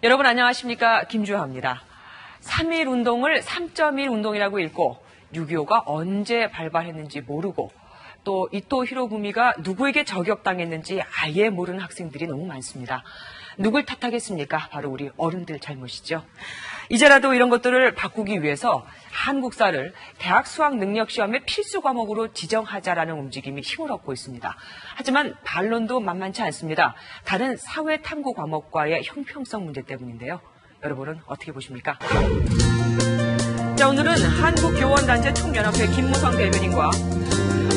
여러분 안녕하십니까? 김주하입니다. 3.1 운동을 3.1 운동이라고 읽고 6.25가 언제 발발했는지 모르고 또 이토 히로부미가 누구에게 저격당했는지 아예 모르는 학생들이 너무 많습니다. 누굴 탓하겠습니까? 바로 우리 어른들 잘못이죠. 이제라도 이런 것들을 바꾸기 위해서 한국사를 대학 수학 능력 시험의 필수 과목으로 지정하자라는 움직임이 힘을 얻고 있습니다. 하지만 반론도 만만치 않습니다. 다른 사회 탐구 과목과의 형평성 문제 때문인데요. 여러분은 어떻게 보십니까? 자, 오늘은 한국교원단체 총연합회 김무성 대변인과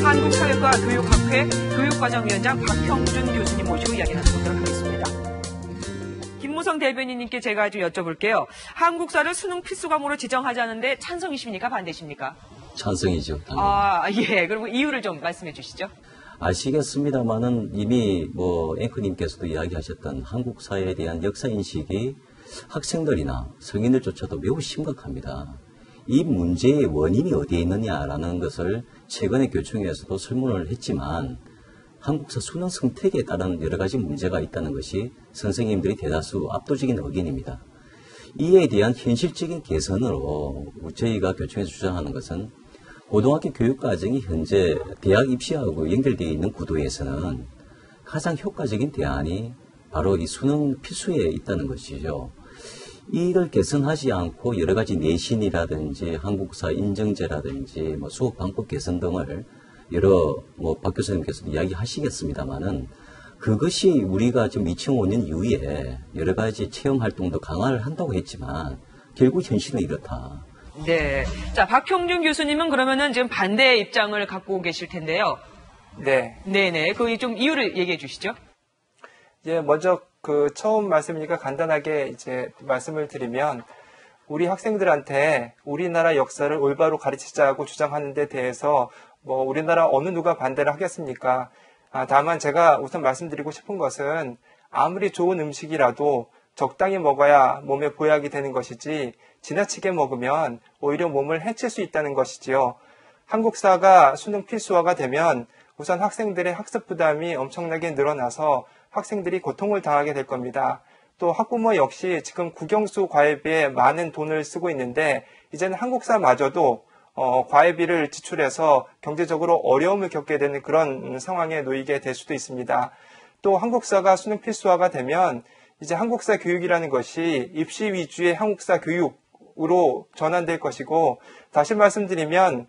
한국사회과 교육학회 교육과정위원장 박형준 교수님 모시고 이야기 나눠보도록 하겠습니다. 김무성 대변인님께 제가 좀 여쭤볼게요. 한국사를 수능 필수 과목으로 지정하자는데 찬성이십니까? 반대십니까? 찬성이죠. 당연히. 예. 그럼 이유를 좀 말씀해 주시죠. 아시겠습니다만은 이미 앵커님께서도 이야기하셨던 한국사에 대한 역사인식이 학생들이나 성인들조차도 매우 심각합니다. 이 문제의 원인이 어디에 있느냐라는 것을 최근에 교총에서도 설문을 했지만 한국사 수능 선택에 따른 여러 가지 문제가 있다는 것이 선생님들이 대다수 압도적인 의견입니다. 이에 대한 현실적인 개선으로 저희가 교총에서 주장하는 것은 고등학교 교육과정이 현재 대학 입시하고 연결되어 있는 구도에서는 가장 효과적인 대안이 바로 이 수능 필수에 있다는 것이죠. 이를 개선하지 않고 여러 가지 내신이라든지 한국사 인정제라든지 수업 방법 개선 등을 여러 박 교수님께서도 이야기하시겠습니다만은 그것이 우리가 지금 2005년 이후에 여러 가지 체험 활동도 강화를 한다고 했지만 결국 현실은 이렇다. 네. 자, 박형준 교수님은 그러면은 지금 반대 입장을 갖고 계실 텐데요. 네. 네네. 그 좀 이유를 얘기해 주시죠. 먼저 처음 말씀이니까 간단하게 말씀을 드리면 우리 학생들한테 우리나라 역사를 올바로 가르치자고 주장하는 데 대해서 우리나라 어느 누가 반대를 하겠습니까? 다만 제가 우선 말씀드리고 싶은 것은 아무리 좋은 음식이라도 적당히 먹어야 몸에 보약이 되는 것이지 지나치게 먹으면 오히려 몸을 해칠 수 있다는 것이지요. 한국사가 수능 필수화가 되면 우선 학생들의 학습 부담이 엄청나게 늘어나서 학생들이 고통을 당하게 될 겁니다. 또 학부모 역시 지금 국영수 과외비에 많은 돈을 쓰고 있는데 이제는 한국사마저도 과외비를 지출해서 경제적으로 어려움을 겪게 되는 그런 상황에 놓이게 될 수도 있습니다. 또 한국사가 수능 필수화가 되면 이제 한국사 교육이라는 것이 입시 위주의 한국사 교육으로 전환될 것이고 다시 말씀드리면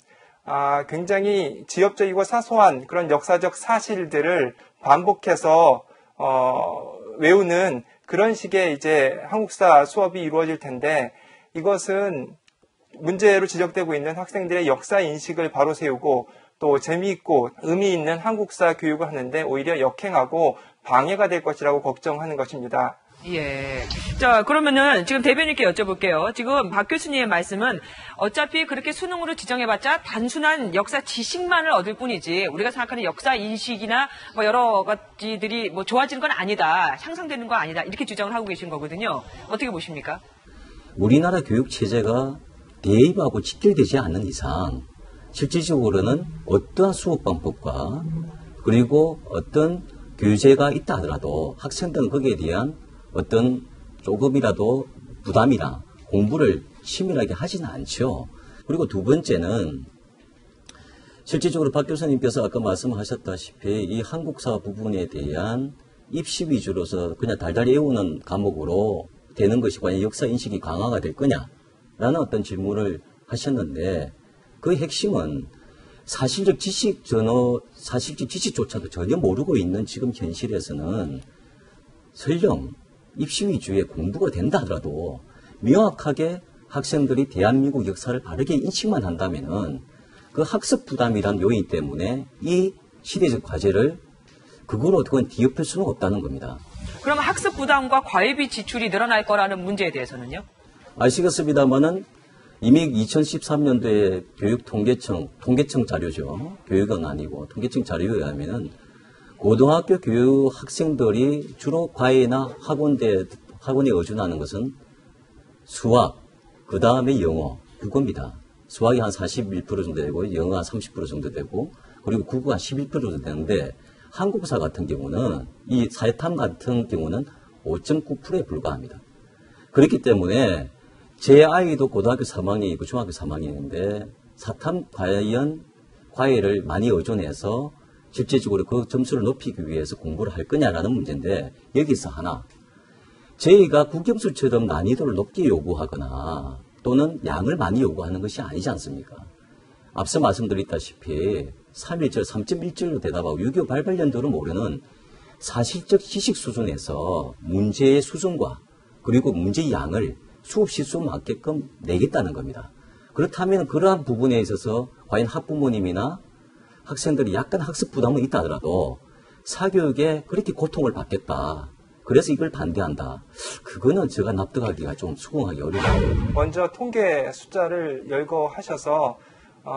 굉장히 지엽적이고 사소한 그런 역사적 사실들을 반복해서 외우는 그런 식의 한국사 수업이 이루어질 텐데 이것은 문제로 지적되고 있는 학생들의 역사 인식을 바로 세우고 또 재미있고 의미 있는 한국사 교육을 하는데 오히려 역행하고 방해가 될 것이라고 걱정하는 것입니다. 예. 자, 그러면은 지금 대변인께 여쭤볼게요. 지금 박 교수님의 말씀은 어차피 그렇게 수능으로 지정해봤자 단순한 역사 지식만을 얻을 뿐이지 우리가 생각하는 역사 인식이나 여러 가지들이 좋아지는 건 아니다. 향상되는 건 아니다. 이렇게 주장을 하고 계신 거거든요. 어떻게 보십니까? 우리나라 교육 체제가 대입하고 직결되지 않는 이상 실질적으로는 어떠한 수업 방법과 그리고 어떤 교재가 있다 하더라도 학생들은 거기에 대한 어떤 조금이라도 부담이나 공부를 치밀하게 하지는 않죠. 그리고 두 번째는 실질적으로 박 교수님께서 아까 말씀하셨다시피 이 한국사 부분에 대한 입시 위주로서 그냥 달달 외우는 과목으로 되는 것이 과연 역사 인식이 강화가 될 거냐라는 어떤 질문을 하셨는데 그 핵심은 사실적 지식조차도 전혀 모르고 있는 지금 현실에서는 설령 입시 위주의 공부가 된다 하더라도 명확하게 학생들이 대한민국 역사를 바르게 인식만 한다면은 그 학습 부담이란 요인 때문에 이 시대적 과제를 그거로 어떻게 뒤엎을 수는 없다는 겁니다. 그럼 학습 부담과 과외비 지출이 늘어날 거라는 문제에 대해서는요? 아시겠습니다만은 이미 2013년도에 통계청 자료죠. 교육은 아니고 통계청 자료에 의하면은 고등학교 교육 학생들이 주로 과외나 학원에 의존하는 것은 수학, 그 다음에 영어, 국어입니다. 수학이 한 41% 정도 되고, 영어가 한 30% 정도 되고, 그리고 국어가 한 11% 정도 되는데, 한국사 같은 경우는, 이 사회탐 같은 경우는 5.9%에 불과합니다. 그렇기 때문에 제 아이도 고등학교 3학년이고 중학교 3학년인데 사탐 과연 과외를 많이 의존해서 실질적으로 그 점수를 높이기 위해서 공부를 할 거냐라는 문제인데 여기서 하나 저희가 국영수처럼 난이도를 높게 요구하거나 또는 양을 많이 요구하는 것이 아니지 않습니까? 앞서 말씀드렸다시피 3.1절, 3.1절로 대답하고 6.25 발발 연도를 모르는 사실적 지식 수준에서 문제의 수준과 그리고 문제의 양을 수업 시수 맞게끔 내겠다는 겁니다. 그렇다면 그러한 부분에 있어서 과연 학부모님이나 학생들이 약간 학습 부담은 있다 하더라도 사교육에 그렇게 고통을 받겠다. 그래서 이걸 반대한다. 그거는 제가 납득하기가 좀 수긍하기 어려워요. 먼저 통계 숫자를 열거하셔서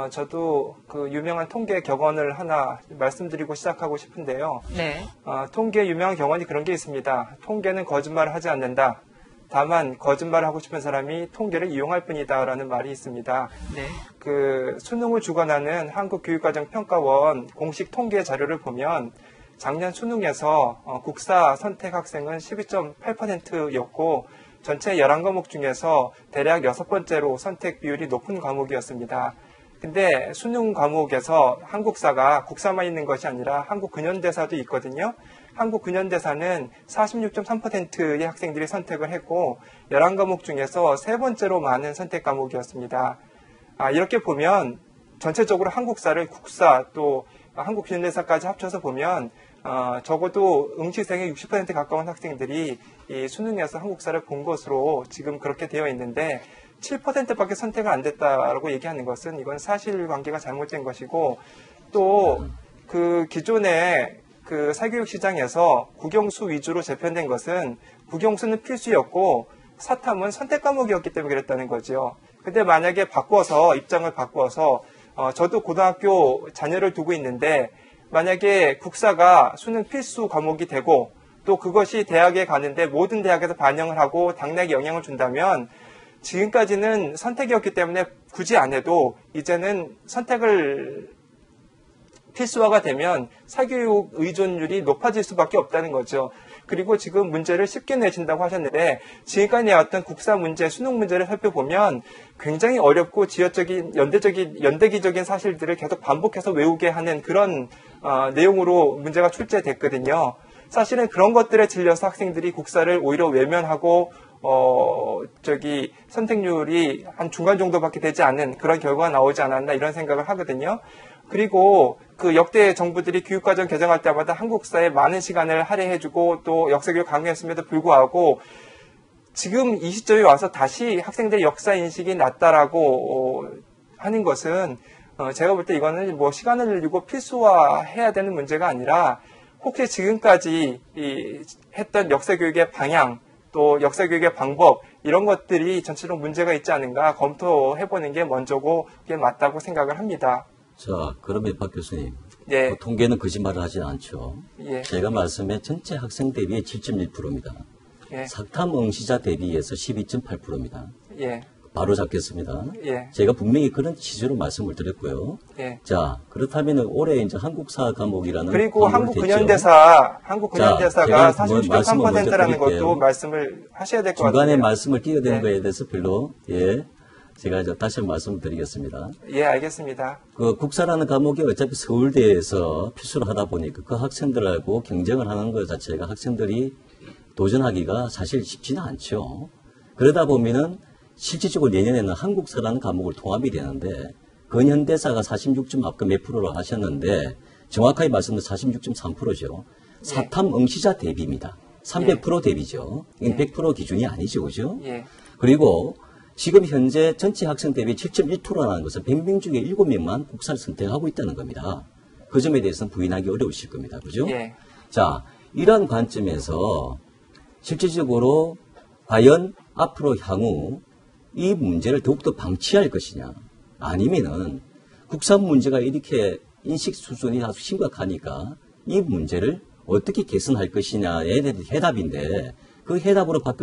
저도 그 유명한 통계 격언을 하나 말씀드리고 시작하고 싶은데요. 네. 통계 유명한 격언이 그런 게 있습니다. 통계는 거짓말을 하지 않는다. 다만 거짓말을 하고 싶은 사람이 통계를 이용할 뿐이다라는 말이 있습니다. 네. 그 수능을 주관하는 한국교육과정평가원 공식 통계 자료를 보면 작년 수능에서 국사 선택 학생은 12.8%였고 전체 11과목 중에서 대략 6번째로 선택 비율이 높은 과목이었습니다. 근데 수능 과목에서 한국사가 국사만 있는 것이 아니라 한국 근현대사도 있거든요. 한국 근현대사는 46.3%의 학생들이 선택을 했고 11과목 중에서 세 번째로 많은 선택 과목이었습니다. 이렇게 보면 전체적으로 한국사를 국사 또 한국 근현대사까지 합쳐서 보면 적어도 응시생의 60% 가까운 학생들이 이 수능에서 한국사를 본 것으로 지금 그렇게 되어 있는데 7%밖에 선택을 안 됐다라고 얘기하는 것은 이건 사실관계가 잘못된 것이고 또 그 기존에 그 사교육 시장에서 국영수 위주로 재편된 것은 국영수는 필수였고 사탐은 선택 과목이었기 때문에 그랬다는 거죠. 근데 만약에 입장을 바꿔서 저도 고등학교 자녀를 두고 있는데 만약에 국사가 수능 필수 과목이 되고 또 그것이 대학에 가는데 모든 대학에서 반영을 하고 당락에 영향을 준다면 지금까지는 선택이었기 때문에 굳이 안 해도 이제는 선택을 필수화가 되면 사교육 의존율이 높아질 수밖에 없다는 거죠. 그리고 지금 문제를 쉽게 내신다고 하셨는데 지금까지 내왔던 국사 문제, 수능 문제를 살펴보면 굉장히 어렵고 지역적인 연대기적인 사실들을 계속 반복해서 외우게 하는 그런 내용으로 문제가 출제됐거든요. 사실은 그런 것들에 질려서 학생들이 국사를 오히려 외면하고 선택률이 한 중간 정도밖에 되지 않는 그런 결과가 나오지 않았나 이런 생각을 하거든요. 그리고 그 역대 정부들이 교육과정 개정할 때마다 한국사에 많은 시간을 할애해주고 또 역사교육 강요했음에도 불구하고 지금 이 시점에 와서 다시 학생들의 역사 인식이 낮다라고 하는 것은 제가 볼 때 이거는 뭐 시간을 늘리고 필수화해야 되는 문제가 아니라 혹시 지금까지 했던 역사교육의 방향 또 역사교육의 방법 이런 것들이 전체적으로 문제가 있지 않은가 검토해보는 게 먼저고 그게 맞다고 생각을 합니다. 자, 그러면 박 교수님. 예. 통계는 거짓말을 하지 않죠. 예. 제가 말씀해 전체 학생 대비의 7.1%입니다. 예. 사탐 응시자 대비해서 12.8%입니다. 예. 바로 잡겠습니다. 예. 제가 분명히 그런 취지로 말씀을 드렸고요. 예. 자, 그렇다면 올해 이제 한국사 과목이라는 그리고 한국 근현대사가 제가 46.3%라는 것도 말씀을 하셔야 될 것 같아요. 중간에 말씀을 끼어드는 네. 거에 대해서 별로 제가 다시 말씀을 드리겠습니다. 예, 알겠습니다. 그 국사라는 과목이 어차피 서울대에서 필수로 하다 보니까 그 학생들하고 경쟁을 하는 것 자체가 학생들이 도전하기가 사실 쉽지는 않죠. 그러다 보면은 실질적으로 내년에는 한국사라는 과목을 통합이 되는데 근현대사가 46. 아까 몇 프로로 하셨는데 정확하게 말씀드리면 46.3%죠. 사탐 응시자 대비입니다. 300% 대비죠. 이건 100% 기준이 아니죠. 그죠? 예. 그리고 지금 현재 전체 학생 대비 7.1%라는 것은 100명 중에 7명만 국사를 선택하고 있다는 겁니다. 그 점에 대해서는 부인하기 어려우실 겁니다. 그죠? 예. 자, 이러한 관점에서 실질적으로 과연 앞으로 향후 이 문제를 더욱더 방치할 것이냐 아니면은 국산 문제가 이렇게 인식 수준이 아주 심각하니까 이 문제를 어떻게 개선할 것이냐에 대한 해답인데 그 해답으로 박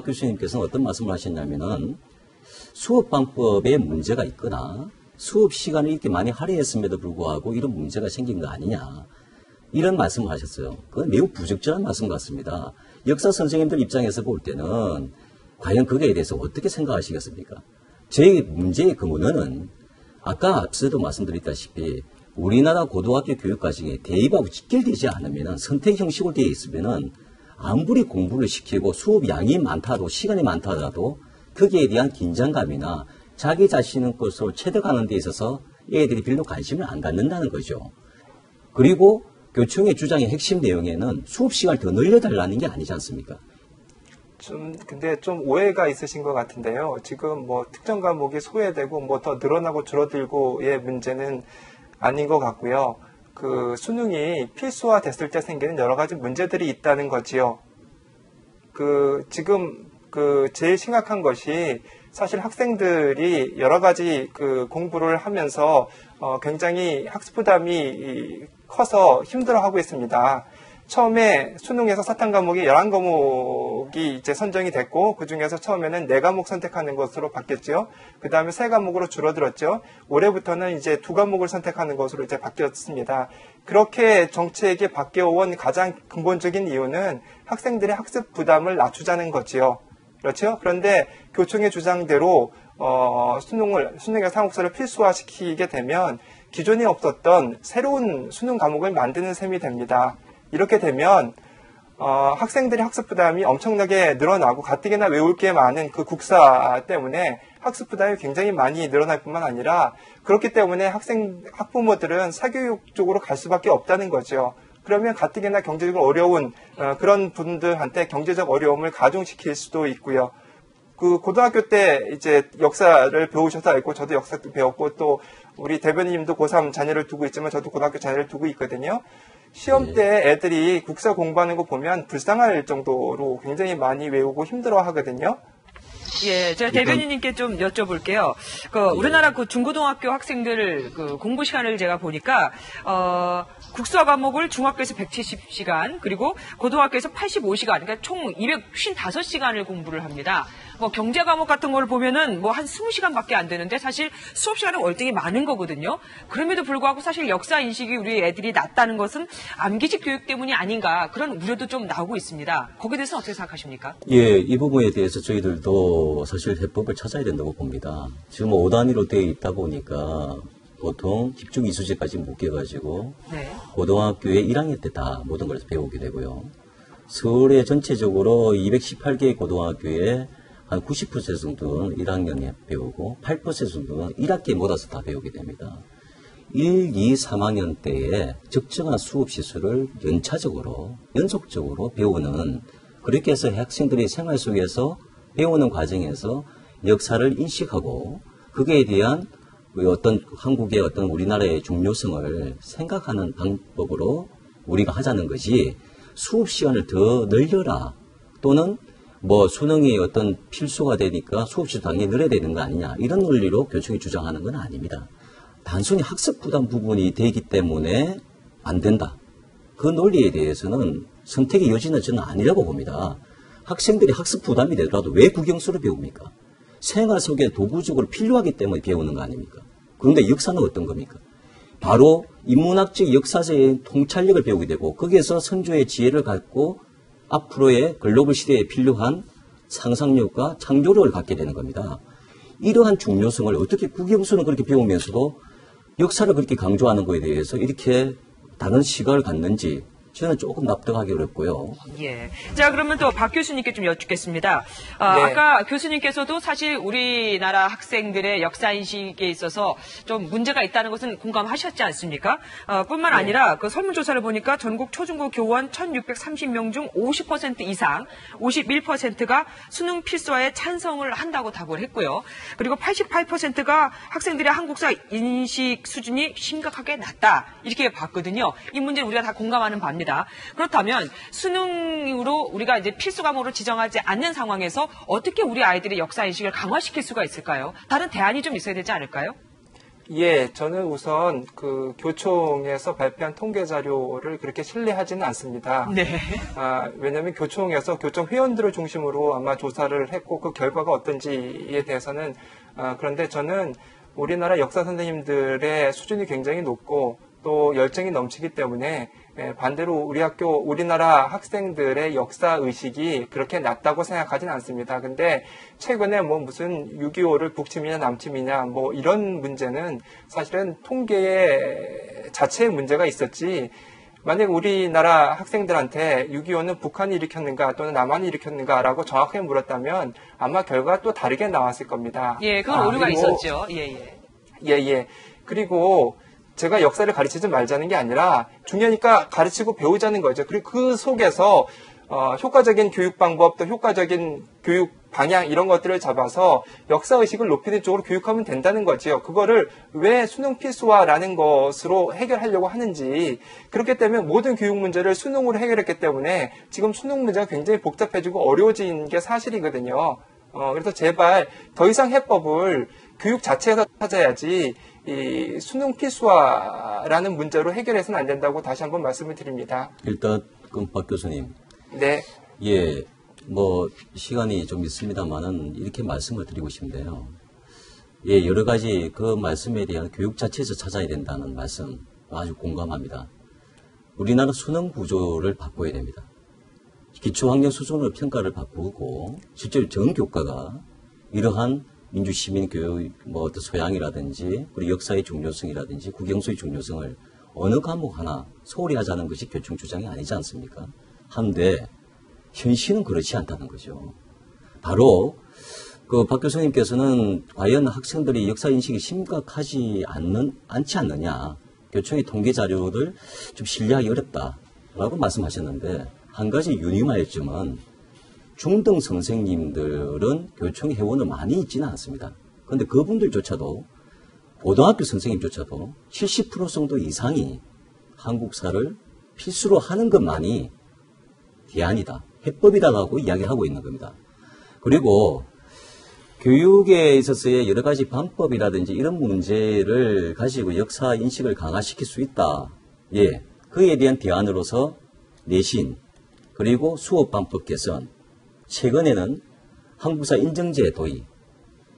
교수님께서는 어떤 말씀을 하셨냐면은 수업 방법에 문제가 있거나 수업 시간을 이렇게 많이 할애했음에도 불구하고 이런 문제가 생긴 거 아니냐 이런 말씀을 하셨어요. 그건 매우 부적절한 말씀 같습니다. 역사 선생님들 입장에서 볼 때는 과연 거기에 대해서 어떻게 생각하시겠습니까? 제 문제의 근원은 아까 앞서도 말씀드렸다시피 우리나라 고등학교 교육과정에 대입하고 직결되지 않으면 선택 형식으로 되어 있으면은 아무리 공부를 시키고 수업 양이 많다도 시간이 많다라도 거기에 대한 긴장감이나 자기 자신의 것으로 체득하는 데 있어서 애들이 별로 관심을 안 갖는다는 거죠. 그리고 교총의 주장의 핵심 내용에는 수업 시간을 더 늘려달라는 게 아니지 않습니까? 근데 좀 오해가 있으신 것 같은데요. 지금 뭐 특정 과목이 소외되고 뭐 더 늘어나고 줄어들고의 문제는 아닌 것 같고요. 그 수능이 필수화 됐을 때 생기는 여러 가지 문제들이 있다는 거지요. 지금 제일 심각한 것이 사실 학생들이 여러 가지 공부를 하면서 굉장히 학습 부담이 커서 힘들어하고 있습니다. 처음에 수능에서 사탐 과목이 11과목이 이제 선정이 됐고, 그 중에서 처음에는 4과목 선택하는 것으로 바뀌었죠. 그 다음에 3과목으로 줄어들었죠. 올해부터는 이제 2과목을 선택하는 것으로 이제 바뀌었습니다. 그렇게 정책이 바뀌어온 가장 근본적인 이유는 학생들의 학습 부담을 낮추자는 거지요. 그렇죠? 그런데 교총의 주장대로, 수능에서 한국사를 필수화시키게 되면 기존에 없었던 새로운 수능 과목을 만드는 셈이 됩니다. 이렇게 되면 학생들의 학습 부담이 엄청나게 늘어나고 가뜩이나 외울 게 많은 그 국사 때문에 학습 부담이 굉장히 많이 늘어날 뿐만 아니라 그렇기 때문에 학부모들은 사교육 쪽으로 갈 수밖에 없다는 거죠. 그러면 가뜩이나 경제적으로 어려운 그런 분들한테 경제적 어려움을 가중시킬 수도 있고요. 고등학교 때 이제 역사를 배우셔서 알고 저도 역사도 배웠고 또 우리 대변인님도 고3 자녀를 두고 있지만 저도 고등학교 자녀를 두고 있거든요. 시험 때 애들이 국사 공부하는 거 보면 불쌍할 정도로 굉장히 많이 외우고 힘들어 하거든요. 예, 제가 대변인님께 좀 여쭤볼게요. 우리나라 중고등학교 학생들 공부 시간을 제가 보니까, 국사 과목을 중학교에서 170시간, 그리고 고등학교에서 85시간, 그러니까 총 255시간을 공부를 합니다. 경제 과목 같은 걸 보면은 한 20시간밖에 안 되는데 사실 수업 시간은 월등히 많은 거거든요. 그럼에도 불구하고 사실 역사 인식이 우리 애들이 낮다는 것은 암기식 교육 때문이 아닌가 그런 우려도 좀 나오고 있습니다. 거기에 대해서는 어떻게 생각하십니까? 예, 이 부분에 대해서 저희들도 사실 해법을 찾아야 된다고 봅니다. 지금 5단위로 되어 있다 보니까 보통 집중 이수제까지 묶여가지고 네. 고등학교에 1학년 때 다 모든 걸 배우게 되고요. 서울에 전체적으로 218개의 고등학교에 한 90% 정도는 1학년에 배우고 8% 정도는 1학기에 몰아서 다 배우게 됩니다. 1, 2, 3학년 때에 적정한 수업 시설을 연속적으로 배우는 그렇게 해서 학생들이 생활 속에서 배우는 과정에서 역사를 인식하고 거기에 대한 한국의 우리나라의 중요성을 생각하는 방법으로 우리가 하자는 것이 수업 시간을 더 늘려라 또는 수능이 필수가 되니까 수업시도 당연히 늘어야 되는 거 아니냐 이런 논리로 교총이 주장하는 건 아닙니다. 단순히 학습 부담 부분이 되기 때문에 안 된다. 그 논리에 대해서는 선택의 여지는 저는 아니라고 봅니다. 학생들이 학습 부담이 되더라도 왜 국영수를 배웁니까? 생활 속에 도구적으로 필요하기 때문에 배우는 거 아닙니까? 그런데 역사는 어떤 겁니까? 바로 인문학적 역사적인 통찰력을 배우게 되고 거기에서 선조의 지혜를 갖고 앞으로의 글로벌 시대에 필요한 상상력과 창조력을 갖게 되는 겁니다. 이러한 중요성을 어떻게 국영수는 그렇게 배우면서도 역사를 그렇게 강조하는 것에 대해서 이렇게 다른 시각을 갖는지 저는 조금 납득하기 어렵고요. 예. 자, 그러면 또 박 교수님께 좀 여쭙겠습니다. 네. 아까 교수님께서도 사실 우리나라 학생들의 역사인식에 있어서 좀 문제가 있다는 것은 공감하셨지 않습니까? 뿐만 아니라 설문조사를 보니까 전국 초중고 교원 1630명 중 50% 이상, 51%가 수능 필수화에 찬성을 한다고 답을 했고요. 그리고 88%가 학생들의 한국사 인식 수준이 심각하게 낮다. 이렇게 봤거든요. 이 문제는 우리가 다 공감하는 바입니다. 그렇다면 수능으로 우리가 이제 필수 과목으로 지정하지 않는 상황에서 어떻게 우리 아이들의 역사 인식을 강화시킬 수가 있을까요? 다른 대안이 좀 있어야 되지 않을까요? 예, 저는 우선 교총에서 발표한 통계 자료를 그렇게 신뢰하지는 않습니다. 네. 왜냐하면 교총에서 교총 회원들을 중심으로 아마 조사를 했고 그 결과가 어떤지에 대해서는 그런데 저는 우리나라 역사 선생님들의 수준이 굉장히 높고 또 열정이 넘치기 때문에 반대로 우리나라 학생들의 역사 의식이 그렇게 낮다고 생각하진 않습니다. 근데 최근에 뭐 무슨 6.25를 북침이냐 남침이냐 뭐 이런 문제는 사실은 통계의 자체의 문제가 있었지, 만약 우리나라 학생들한테 6.25는 북한이 일으켰는가 또는 남한이 일으켰는가라고 정확하게 물었다면 아마 결과가 또 다르게 나왔을 겁니다. 예, 그건 오류가 있었죠. 예. 그리고 제가 역사를 가르치지 말자는 게 아니라 중요하니까 가르치고 배우자는 거죠. 그리고 그 속에서 효과적인 교육 방법, 또 효과적인 교육 방향 이런 것들을 잡아서 역사의식을 높이는 쪽으로 교육하면 된다는 거지요. 그거를 왜 수능 필수화라는 것으로 해결하려고 하는지, 그렇기 때문에 모든 교육 문제를 수능으로 해결했기 때문에 지금 수능 문제가 굉장히 복잡해지고 어려워진 게 사실이거든요. 그래서 제발 더 이상 해법을 교육 자체에서 찾아야지 이 수능 필수화라는 문제로 해결해서는 안 된다고 다시 한번 말씀을 드립니다. 일단 그럼 박 교수님. 네. 예, 뭐 시간이 좀 있습니다만은 이렇게 말씀을 드리고 싶은데요. 예, 여러 가지 그 말씀에 대한 교육 자체에서 찾아야 된다는 말씀 아주 공감합니다. 우리나라 수능 구조를 바꿔야 됩니다. 기초학력 수준으로 평가를 바꾸고 실제로 전 교과가 이러한 민주시민교육 뭐 어떤 소양이라든지 그리고 역사의 중요성이라든지 국영수의 중요성을 어느 과목 하나 소홀히 하자는 것이 교총 주장이 아니지 않습니까? 한데 현실은 그렇지 않다는 거죠. 바로 그 박 교수님께서는 과연 학생들이 역사인식이 심각하지 않지 않느냐, 교총의 통계 자료를 좀 신뢰하기 어렵다라고 말씀하셨는데, 한 가지 유념할 점은 중등 선생님들은 교총 회원은 많이 있지는 않습니다. 그런데 그분들조차도 고등학교 선생님조차도 70% 정도 이상이 한국사를 필수로 하는 것만이 대안이다, 해법이다라고 이야기하고 있는 겁니다. 그리고 교육에 있어서의 여러 가지 방법이라든지 이런 문제를 가지고 역사 인식을 강화시킬 수 있다. 예, 그에 대한 대안으로서 내신, 그리고 수업 방법 개선, 최근에는 한국사 인정제 도입,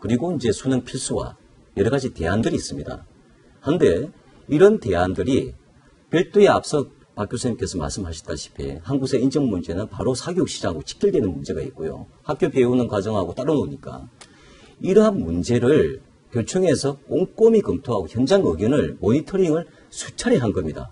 그리고 이제 수능 필수화, 여러 가지 대안들이 있습니다. 그런데 이런 대안들이 별도의 앞서 박 교수님께서 말씀하셨다시피 한국사 인정 문제는 바로 사교육 시장하고 직결되는 문제가 있고요. 학교 배우는 과정하고 따로 노니까 이러한 문제를 교총에서 꼼꼼히 검토하고 현장 의견을 모니터링을 수차례 한 겁니다.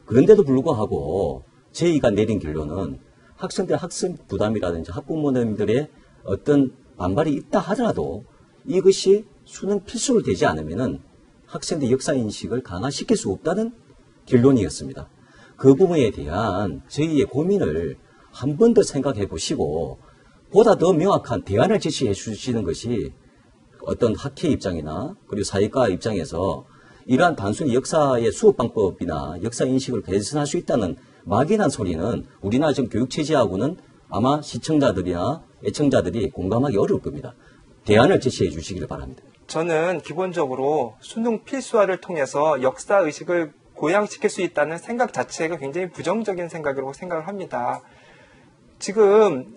그런데도 불구하고 저희가 내린 결론은 학생들 학습 부담이라든지 학부모님들의 어떤 반발이 있다 하더라도 이것이 수능 필수로 되지 않으면은 학생들 역사인식을 강화시킬 수 없다는 결론이었습니다. 그 부분에 대한 저희의 고민을 한 번 더 생각해 보시고 보다 더 명확한 대안을 제시해 주시는 것이 어떤 학회 입장이나 그리고 사회과 입장에서 이러한 단순히 역사의 수업 방법이나 역사인식을 개선할 수 있다는 막연한 소리는 우리나라 지금 교육체제하고는 아마 시청자들이나 애청자들이 공감하기 어려울 겁니다. 대안을 제시해 주시기를 바랍니다. 저는 기본적으로 수능 필수화를 통해서 역사의식을 고양시킬 수 있다는 생각 자체가 굉장히 부정적인 생각이라고 생각을 합니다. 지금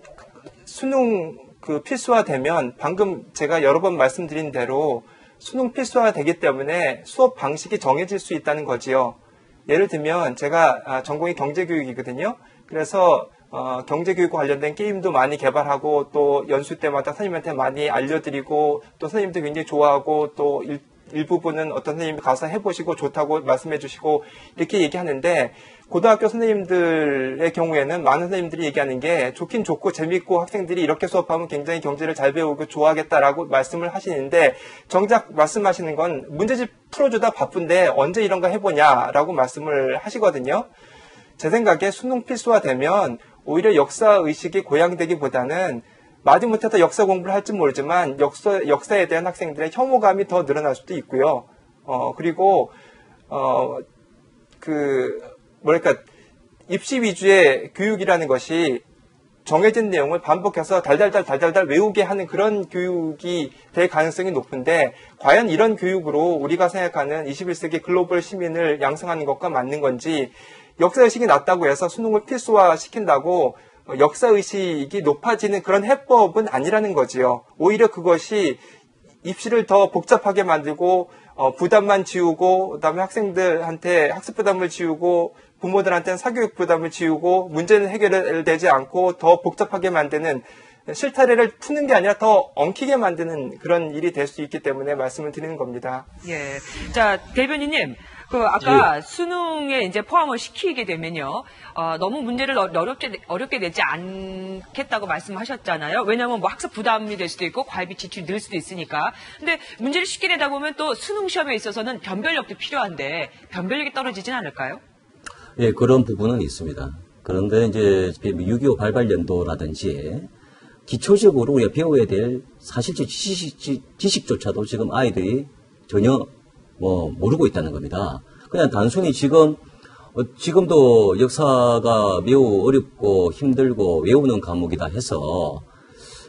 수능 필수화되면 방금 제가 여러 번 말씀드린 대로 수능 필수화되기 때문에 수업 방식이 정해질 수 있다는 거지요. 예를 들면 제가 전공이 경제교육이거든요. 그래서 경제교육과 관련된 게임도 많이 개발하고 또 연수 때마다 선생님한테 많이 알려드리고 또 선생님도 굉장히 좋아하고 또 일부분은 어떤 선생님이 가서 해보시고 좋다고 말씀해 주시고 이렇게 얘기하는데, 고등학교 선생님들의 경우에는 많은 선생님들이 얘기하는 게 좋긴 좋고 재밌고 학생들이 이렇게 수업하면 굉장히 경제를 잘 배우고 좋아하겠다라고 말씀을 하시는데, 정작 말씀하시는 건 문제집 풀어주다 바쁜데 언제 이런 거 해보냐라고 말씀을 하시거든요. 제 생각에 수능 필수화 되면 오히려 역사의식이 고양되기보다는 마지못해서 역사 공부를 할지 모르지만 역사에 대한 학생들의 혐오감이 더 늘어날 수도 있고요. 그리고 입시 위주의 교육이라는 것이 정해진 내용을 반복해서 달달달 외우게 하는 그런 교육이 될 가능성이 높은데, 과연 이런 교육으로 우리가 생각하는 21세기 글로벌 시민을 양성하는 것과 맞는 건지, 역사의식이 낮다고 해서 수능을 필수화 시킨다고 역사의식이 높아지는 그런 해법은 아니라는 거지요. 오히려 그것이 입시를 더 복잡하게 만들고 부담만 지우고 그다음에 학생들한테 학습 부담을 지우고 부모들한테는 사교육 부담을 지우고 문제는 해결되지 않고 더 복잡하게 만드는 실타래를 푸는 게 아니라 더 엉키게 만드는 그런 일이 될 수 있기 때문에 말씀을 드리는 겁니다. 예. 자, 대변인님. 아까 수능에 이제 포함을 시키게 되면요, 너무 문제를 어렵게 내지 않겠다고 말씀하셨잖아요. 왜냐하면 뭐 학습 부담이 될 수도 있고 과외비 지출이 늘 수도 있으니까. 근데 문제를 쉽게 내다 보면 또 수능 시험에 있어서는 변별력도 필요한데 변별력이 떨어지진 않을까요? 예, 그런 부분은 있습니다. 그런데 이제 6.25 발발 연도라든지 기초적으로 우리가 배워야 될 사실적 지식조차도 지금 아이들이 전혀 모르고 있다는 겁니다. 그냥 단순히 지금도 역사가 매우 어렵고 힘들고 외우는 과목이다 해서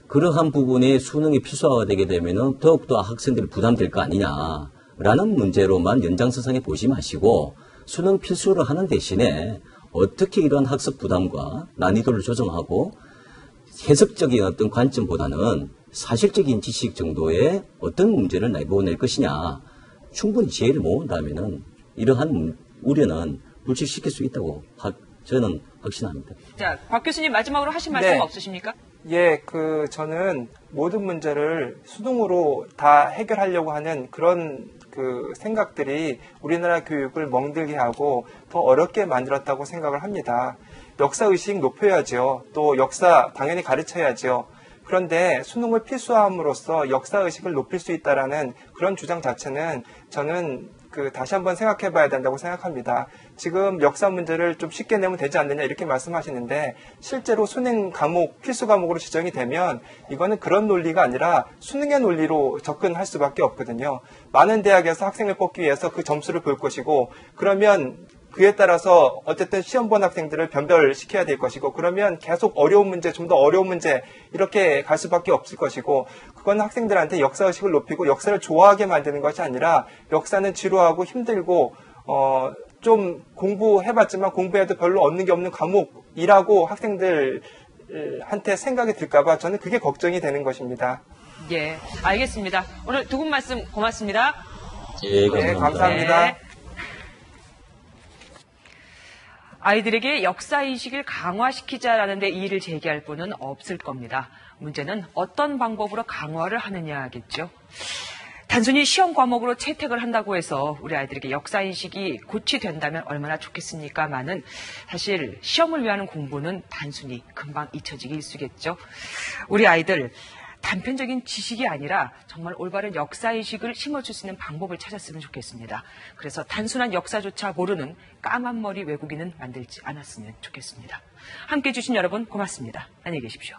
그러한 부분이 수능이 필수화가 되게 되면은 더욱더 학생들이 부담될 거 아니냐라는 문제로만 연장선상에 보지 마시고 수능 필수를 하는 대신에 어떻게 이런 학습 부담과 난이도를 조정하고 해석적인 어떤 관점보다는 사실적인 지식 정도의 어떤 문제를 내보낼 것이냐 충분히 지혜를 모은다면은 이러한 우려는 불식시킬 수 있다고 저는 확신합니다. 자, 박 교수님 마지막으로 하신 말씀 네. 없으십니까? 예, 저는 모든 문제를 수능으로 다 해결하려고 하는 그런 생각들이 우리나라 교육을 멍들게 하고 더 어렵게 만들었다고 생각을 합니다. 역사의식 높여야죠. 또 역사 당연히 가르쳐야죠. 그런데 수능을 필수화함으로써 역사의식을 높일 수 있다라는 그런 주장 자체는 저는 다시 한번 생각해 봐야 된다고 생각합니다. 지금 역사 문제를 좀 쉽게 내면 되지 않느냐 이렇게 말씀하시는데 실제로 수능 과목, 필수 과목으로 지정이 되면 이거는 그런 논리가 아니라 수능의 논리로 접근할 수밖에 없거든요. 많은 대학에서 학생을 뽑기 위해서 그 점수를 볼 것이고 그러면 그에 따라서 어쨌든 시험 본 학생들을 변별시켜야 될 것이고 그러면 계속 어려운 문제, 좀 더 어려운 문제 이렇게 갈 수밖에 없을 것이고 그건 학생들한테 역사의식을 높이고 역사를 좋아하게 만드는 것이 아니라 역사는 지루하고 힘들고 좀 공부해봤지만 공부해도 별로 얻는 게 없는 과목이라고 학생들한테 생각이 들까봐 저는 그게 걱정이 되는 것입니다. 예, 알겠습니다. 오늘 두 분 말씀 고맙습니다. 예, 네, 감사합니다. 네. 아이들에게 역사의식을 강화시키자라는 데 이의를 제기할 분은 없을 겁니다. 문제는 어떤 방법으로 강화를 하느냐겠죠. 단순히 시험 과목으로 채택을 한다고 해서 우리 아이들에게 역사인식이 고취된다면 얼마나 좋겠습니까마는 사실 시험을 위한 공부는 단순히 금방 잊혀지기 일쑤겠죠. 우리 아이들 단편적인 지식이 아니라 정말 올바른 역사인식을 심어줄 수 있는 방법을 찾았으면 좋겠습니다. 그래서 단순한 역사조차 모르는 까만 머리 외국인은 만들지 않았으면 좋겠습니다. 함께해 주신 여러분 고맙습니다. 안녕히 계십시오.